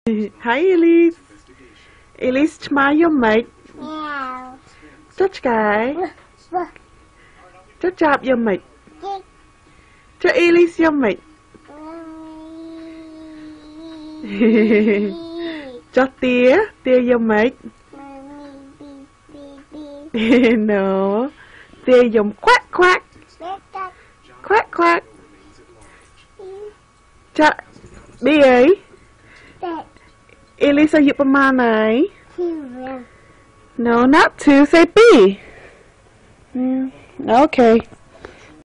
Hi Elise. Elise ឆ្មាយំម៉េចចុះឆ្កែចុះចាប់យំម៉េចចុះ Elise យំម៉េចចុះទាយំម៉េច No ទាយំខ្វាក់ខ្វាក់ខ្វាក់ខ្វាក់ចុះ B អី Elise អាយុប្រមាណហើយ No not 2 say B Okay